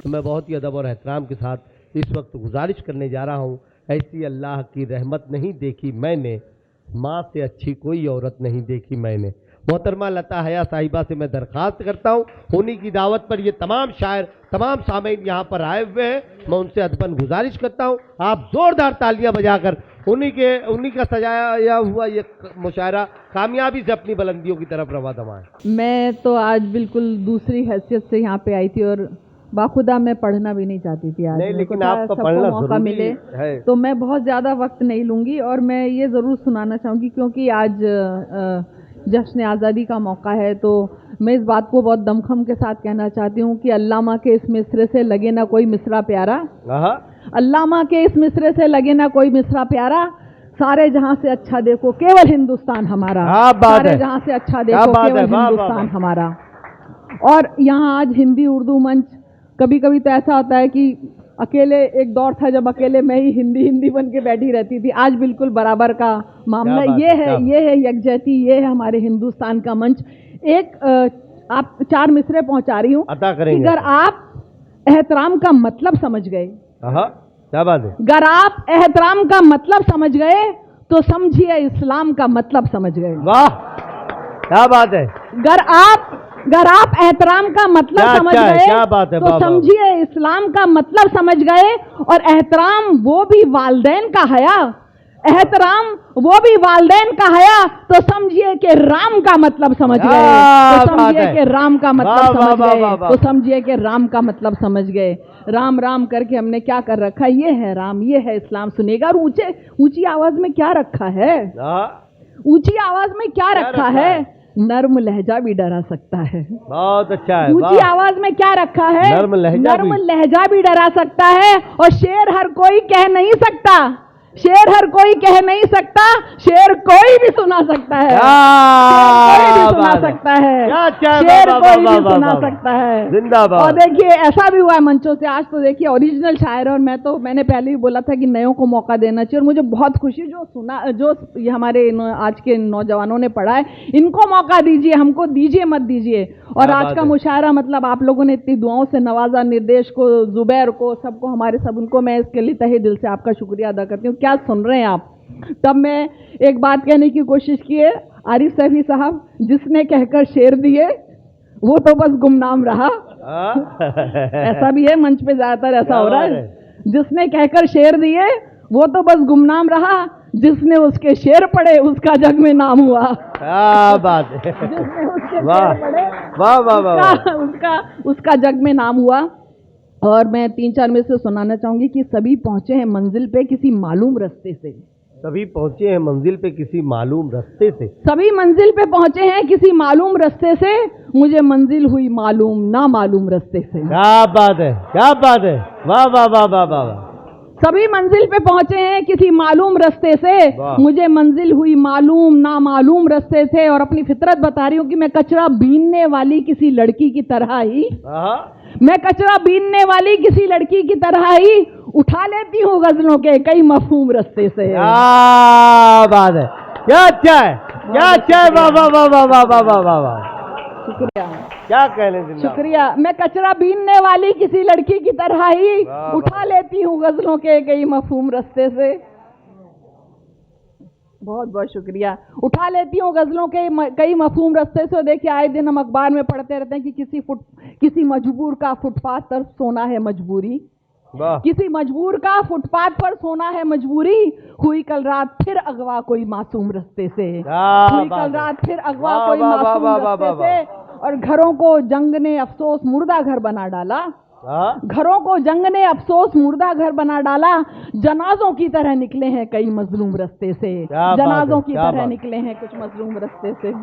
तो मैं बहुत ही अदब और एहतराम के साथ इस वक्त गुजारिश करने जा रहा हूँ, ऐसी अल्लाह की रहमत नहीं देखी मैंने, माँ से अच्छी कोई औरत नहीं देखी मैंने। मोहतरमा लता हया साहिबा से मैं दरख्वास्त करता हूँ, उन्हीं की दावत पर ये तमाम शायर, तमाम सामीन यहाँ पर आए हुए हैं, मैं उनसे अदबन गुजारिश करता हूँ आप जोरदार तालियां बजाकर उन्हीं का सजाया हुआ ये मुशायरा कामयाबी से अपनी बुलंदियों की तरफ रवा दमाएं। मैं तो आज बिल्कुल दूसरी हैसियत से यहाँ पे आई थी और बाखुदा मैं पढ़ना भी नहीं चाहती थी आज, नहीं, लेकिन आपको सबको पढ़ना मौका मिले है। तो मैं बहुत ज़्यादा वक्त नहीं लूँगी और मैं ये ज़रूर सुनाना चाहूँगी क्योंकि आज जश्न आज़ादी का मौका है, तो मैं इस बात को बहुत दमखम के साथ कहना चाहती हूँ कि अल्लामा के इस मिसरे से लगे ना कोई मिसरा प्यारा, अल्लामा के इस मिसरे से लगे ना कोई मिसरा प्यारा, सारे जहां से अच्छा देखो केवल हिंदुस्तान हमारा, सारे जहां से अच्छा देखो केवल हिंदुस्तान हमारा। और यहाँ आज हिंदी उर्दू मंच, कभी कभी तो ऐसा होता है कि अकेले एक दौर था जब अकेले मैं ही हिंदी बन के बैठी रहती थी, आज बिल्कुल बराबर का मामला ये है यकजहती, ये है हमारे हिंदुस्तान का मंच। एक आप 4 मिसरे पहुंचा रही हूँ, अगर आप एहतराम का मतलब समझ गए, क्या बात है, अगर आप एहतराम का मतलब समझ गए तो समझिए इस्लाम का मतलब समझ गए। वाह क्या बात है, अगर आप एहतराम का मतलब समझ गए क्या बात है, तो समझिए इस्लाम का मतलब समझ गए। और एहतराम वो भी वालदैन का हया, एहतराम वो भी वालदैन का हया, तो समझिए कि राम का मतलब समझ गए, तो समझिए कि राम का मतलब समझ गए, तो समझिए कि राम का मतलब समझ गए। राम राम करके हमने क्या कर रखा है, ये है राम, ये है इस्लाम। सुनेगा और ऊंची आवाज में क्या रखा है, ऊंची आवाज में क्या रखा है, नर्म लहजा भी डरा सकता है। बहुत अच्छा है। ऊंची आवाज में क्या रखा है, नर्म लहजा भी डरा सकता है। और शेर हर कोई कह नहीं सकता, शेर हर कोई कह नहीं सकता, शेर कोई भी सुना सकता है, कोई भी सुना सकता है, शेर कोई भी सुना सकता है। जिंदाबाद। और देखिए ऐसा भी हुआ है मंचों से, आज तो देखिए ओरिजिनल शायर, और मैंने पहले ही बोला था कि नयों को मौका देना चाहिए, और मुझे बहुत खुशी जो ये हमारे आज के नौजवानों ने पढ़ा है, इनको मौका दीजिए, हमको दीजिए मत दीजिए। और आज का मुशायरा मतलब आप लोगों ने इतनी दुआओं से नवाजा, निर्देश को, जुबैर को, सबको, हमारे सब उनको मैं इसके लिए तहे दिल से आपका शुक्रिया अदा करती हूँ। क्या सुन रहे हैं आप। तब मैं एक बात कहने की कोशिश की है, आरिफ सैफी साहब, जिसने कहकर शेर दिए वो तो बस गुमनाम रहा। ऐसा भी है मंच पे ज्यादातर ऐसा हो रहा है, जिसने कहकर शेर दिए वो तो बस गुमनाम रहा, जिसने उसके शेर पढ़े उसका जग में नाम हुआ। क्या बात है, जिसने उसके शेर पढ़े वाह वाह वाह उसका जग में नाम हुआ। और मैं 3-4 में से सुनाना चाहूंगी कि सभी पहुंचे हैं मंजिल पे किसी मालूम रास्ते से, सभी पहुंचे हैं मंजिल पे किसी मालूम रास्ते से, सभी मंजिल पे पहुंचे हैं किसी मालूम रास्ते से, मुझे मंजिल हुई मालूम ना मालूम रास्ते से। क्या बात है, क्या बात है, वाह वाह वाह वाह वाह। सभी मंजिल पे पहुंचे हैं किसी मालूम रास्ते से, मुझे मंजिल हुई मालूम ना मालूम रास्ते से। और अपनी फितरत बता रही हूँ कि मैं कचरा बीनने वाली किसी लड़की की तरह ही, मैं कचरा बीनने वाली किसी लड़की की तरह ही उठा लेती हूँ गजलों के कई मफहूम रास्ते से। क्या बात है, क्या अच्छा है, क्या अच्छा है, वाह वाह वाह वाह वाह वाह वाह वाह। शुक्रिया, क्या कहने, शुक्रिया। मैं कचरा बीनने वाली किसी लड़की की तरह ही उठा लेती हूँ गजलों के कई मफहूम रास्ते से। बहुत बहुत शुक्रिया। उठा लेती हूँ गजलों के कई मफहूम रास्ते से। देखिए आए दिन हम अखबार में पढ़ते रहते हैं कि किसी मजबूर का फुटपाथ पर सोना है मजबूरी, किसी मजबूर का फुटपाथ पर सोना है मजबूरी, हुई कल रात फिर अगवा कोई मासूम रास्ते से, हुई कल रात फिर अगवा कोई मासूम रास्ते से। और घरों को जंग ने अफसोस मुर्दा घर बना डाला, घरों को जंग ने अफसोस मुर्दा घर बना डाला, जनाजों की तरह निकले हैं कई मजलूम रास्ते से, जनाजों की तरह निकले हैं कुछ मजलूम रास्ते से।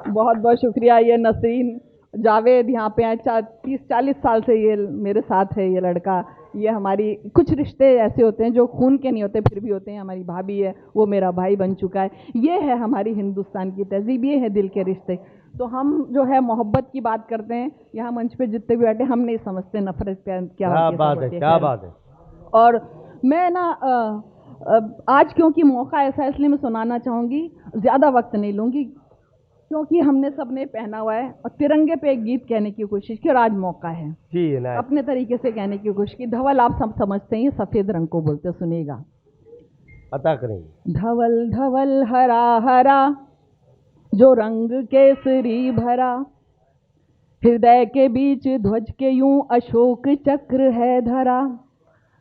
बहुत बहुत शुक्रिया। ये नसरीन जावेद यहाँ पे 30-40 साल से ये मेरे साथ है ये लड़का। ये हमारी कुछ रिश्ते ऐसे होते हैं जो खून के नहीं होते फिर भी होते हैं। हमारी भाभी है, वो मेरा भाई बन चुका है। ये है हमारी हिंदुस्तान की तहजीब, ये है दिल के रिश्ते। तो हम जो है मोहब्बत की बात करते हैं, यहाँ मंच पे जितने भी बैठे हम नहीं समझते नफरत क्या बात है, क्या बात है। और मैं ना आज क्योंकि मौका ऐसा, इसलिए मैं सुनाना चाहूँगी, ज़्यादा वक्त नहीं लूँगी। क्योंकि हमने सबने पहना हुआ है और तिरंगे पे एक गीत कहने की कोशिश की और आज मौका है जी ना अपने तरीके से कहने की कोशिश की। धवल आप सब समझते हैं, सफेद रंग को बोलते, सुनिएगा। अता करेंगे। धवल धवल हरा हरा जो रंग केसरी भरा, हृदय के बीच ध्वज के यूं अशोक चक्र है धरा।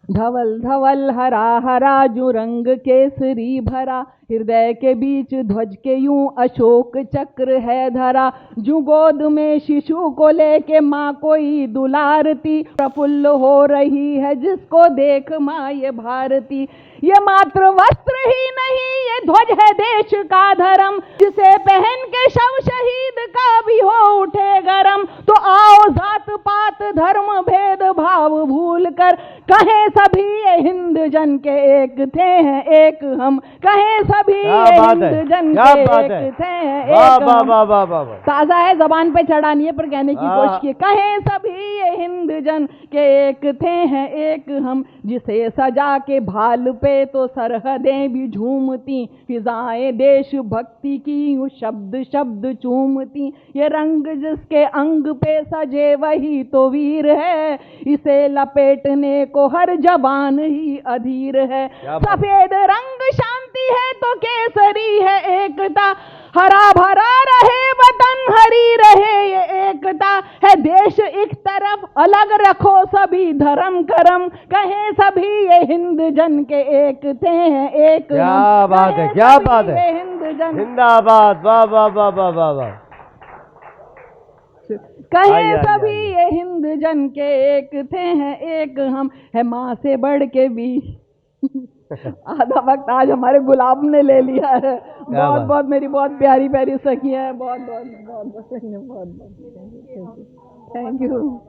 धवल धवल हरा हरा जो रंग केसरी भरा, हृदय के बीच ध्वज के यूं अशोक चक्र है धरा। जो गोद में शिशु को लेके माँ कोई दुलारती, प्रफुल्ल हो रही है जिसको देख माँ ये भारती। ये मात्र वस्त्र ही नहीं, ये ध्वज है देश का धर्म, जिसे पहन के शव शहीद का भी हो उठे गरम। तो आओ जात पात धर्म भेद भाव भूल कर, कहें सभी ये हिंद जन के एक थे हैं एक हम। कहें सभी ये हिंद जन के एक थे हैं एक हम। ताजा है, जबान पे चढ़ा नहीं है पर कहने की कोशिश की। कहें सभी ये हिंद जन के एक थे हैं एक हम, जिसे सजा के भाल पे तो सरहदें भी झूमती, फिजाएं देश भक्ति की यूं शब्द शब्द चूमती। ये रंग जिसके अंग पे सजे वही तो वीर है, इसे लपेटने को हर जबान ही अधीर है। सफेद रंग शांति है तो केसरी है एकता, हरा भरा रहे वतन हरी रहे ये एकता है। देश एक तरफ अलग रखो सभी धर्म करम, कहें सभी ये हिंद जन के एक थे हैं एक। क्या बात है, क्या बात है, हिंद जन जिंदाबाद। वाह वाह वाह वाह वाह वाह। कहें सभी ये हिंद जन के एक थे हैं एक हम, है माँ से बढ़ के भी। आधा वक्त आज हमारे गुलाब ने ले लिया है। बहुत बहुत मेरी बहुत प्यारी प्यारी सखियां हैं, बहुत बहुत बहुत बहुत थैंक यू।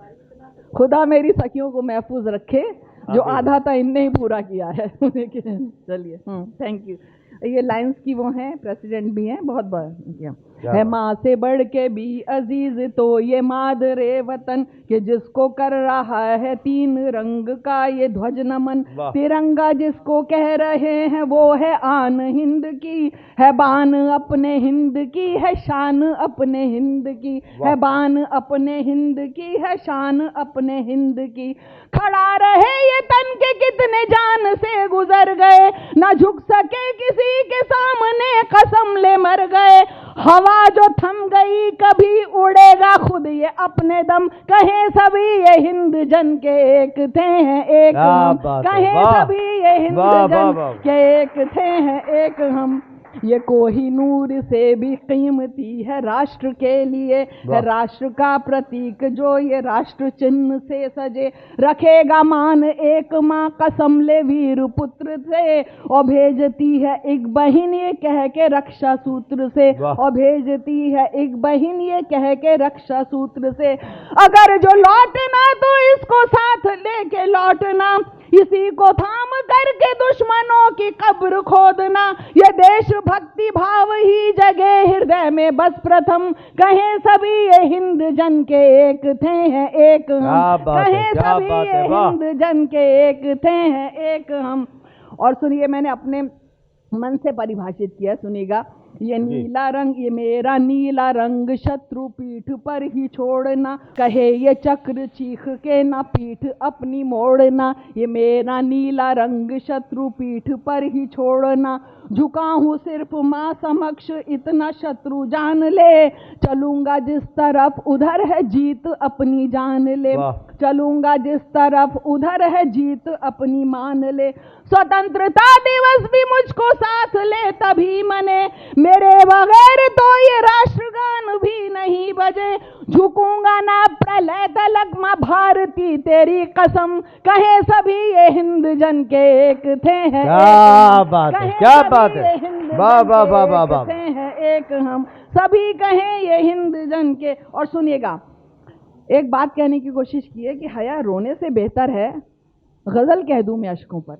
खुदा मेरी सखियों को महफूज रखे, जो आधा था इनने ही पूरा किया है। चलिए थैंक यू। ये लाइंस की वो हैं, प्रेसिडेंट भी हैं, बहुत बहुत है। माँ से बढ़ के भी अजीज तो ये मादरे वतन, के जिसको कर रहा है तीन रंग का ये ध्वज नमन। तिरंगा जिसको कह रहे हैं वो है आन हिंद की, है बान अपने हिंद की, है शान अपने हिंद की, है बान अपने हिंद की, है शान अपने हिंद की। खड़ा रहे ये तन के कितने जान से गुजर गए, ना झुक सके किसी के सामने कसम ले मर गए। हवा जो थम गई कभी उड़ेगा खुद ये अपने दम, कहें सभी ये हिंद जन के एक थे हैं एक हम। कहें सभी ये हिंद जन के एक थे हैं एक हम। ये कोहिनूर से भी कीमती है राष्ट्र के लिए, है राष्ट्र का प्रतीक जो ये राष्ट्र चिन्ह से सजे। रखेगा मान एक माँ कसम ले वीर पुत्र से, और भेजती है एक बहन ये कह के रक्षा सूत्र से, और भेजती है एक बहन ये कह के रक्षा सूत्र से। अगर जो लौटना तो इसको साथ लेके लौटना, इसी को थाम करके दुश्मनों की कब्र खोदना। ये देश भक्ति भाव ही जगे हृदय में बस प्रथम, कहें सभी ये हिंद जन के एक थे हैं एक हम। कहें सभी ये हिंद जन के एक थे हैं एक हम। और सुनिए, मैंने अपने मन से परिभाषित किया, सुनिएगा। ये नीला रंग, ये मेरा नीला रंग शत्रु पीठ पर ही छोड़ना, कहे ये चक्र चीख के ना पीठ अपनी मोड़ना। ये मेरा नीला रंग शत्रु पीठ पर ही छोड़ना, झुका हूँ सिर्फ माँ समक्ष इतना शत्रु जान ले। चलूंगा जिस तरफ उधर है जीत अपनी जान ले, चलूंगा जिस तरफ उधर है जीत अपनी मान ले। स्वतंत्रता दिवस भी मुझको साथ ले तभी मने, मेरे बगैर तो ये राष्ट्रगान भी नहीं बजे। झुकूंगा ना प्रलय तलक माँ भारती तेरी कसम, कहे सभी ये हिंद जन के एक थे हैं। क्या बात है, क्या बात है, वाह वाह वाह वाह वाह। थे हैं एक हम, सभी कहें ये हिंद जन के। और सुनिएगा, एक बात कहने की कोशिश की है कि हया रोने से बेहतर है, गजल कह दूं मैं अश्कों पर।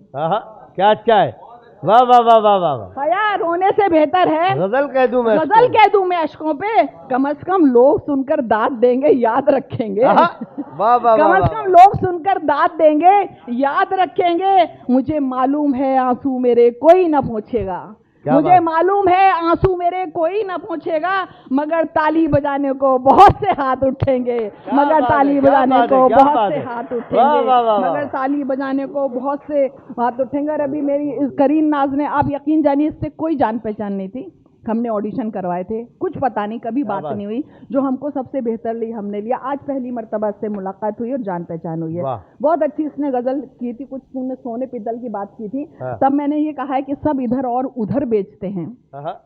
क्या अच्छा है, वाह वाह वाह वाह वाह। हया रोने से बेहतर है, गजल कह दूं मैं, गजल कह दूं मैं अश्कों पे। कम से कम लोग सुनकर दाद देंगे, याद रखेंगे। वाह वाह, कम से कम लोग सुनकर दाद देंगे, याद रखेंगे। मुझे मालूम है आंसू मेरे कोई ना पहुंचेगा, क्या मुझे बात। मालूम है आंसू मेरे कोई ना पहुंचेगा, मगर ताली बजाने को बहुत से हाथ उठेंगे, मगर बात है, ताली क्या बजाने बात है, को क्या बहुत बात से है। हाथ वाह, उठेंगे, वाह, वाह, वाह। मगर ताली बजाने को बहुत से हाथ उठेंगे। और अभी मेरी इस करीन नाज ने, आप यकीन जानिए, इससे कोई जान पहचान नहीं थी। हमने ऑडिशन करवाए थे, कुछ पता नहीं, कभी क्या बात बात। नहीं हुई। जो हमको सबसे बेहतर ली हमने लिया। आज पहली मर्तबा से मुलाकात हुई और जान पहचान हुई है। वाह। बहुत अच्छी इसने गजल की थी, कुछ तुमने सोने पितल की बात की थी। हाँ। तब मैंने ये कहा है कि सब इधर और उधर बेचते हैं। हाँ,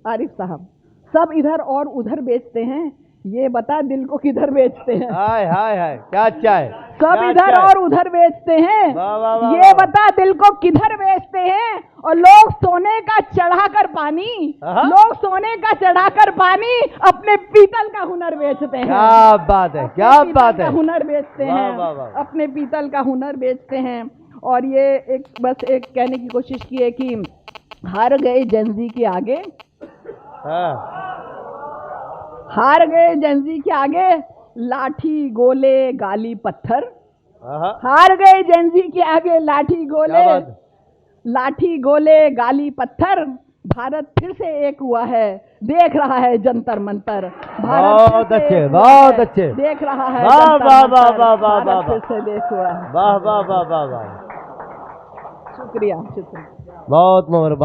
आरिफ साहब, सब इधर और उधर बेचते हैं, ये बता दिल को किधर बेचते हैं। हाय हाय हाय, क्या अच्छा है। सब क्या इधर अच्छा है। और उधर बेचते हैं, वाह, वाह, वाह, ये वाह। बता दिल को किधर बेचते हैं। और लोग सोने का चढ़ाकर पानी, हाँ। लोग सोने का चढ़ाकर पानी अपने पीतल का हुनर बेचते हैं। क्या बात है, क्या अपने बात पीतल है। का हुनर बेचते वाह, हैं, वाह, वाह। अपने पीतल का हुनर बेचते हैं। और ये एक बस एक कहने की कोशिश की है कि हार गए जेंजी के आगे, हाँ। हार गए जेंजी के आगे, लाठी गोले गाली पत्थर। हाँ। हार गए जेंजी के आगे, लाठी क्या गोले, बात। लाठी गोले गाली पत्थर। भारत फिर से एक हुआ है, देख रहा है जंतर मंतर। भारत बहुत फिर से अच्छे, एक हुआ बहुत है, अच्छे। देख रहा है वाह, जंतर वाह, मंतर। वाह, वाह, वाह, भारत वाह, फिर से देख हुआ है। वाह वाह वाह वाह वाह। शुक्रिया, शुक्रिया। बहुत मुबारक।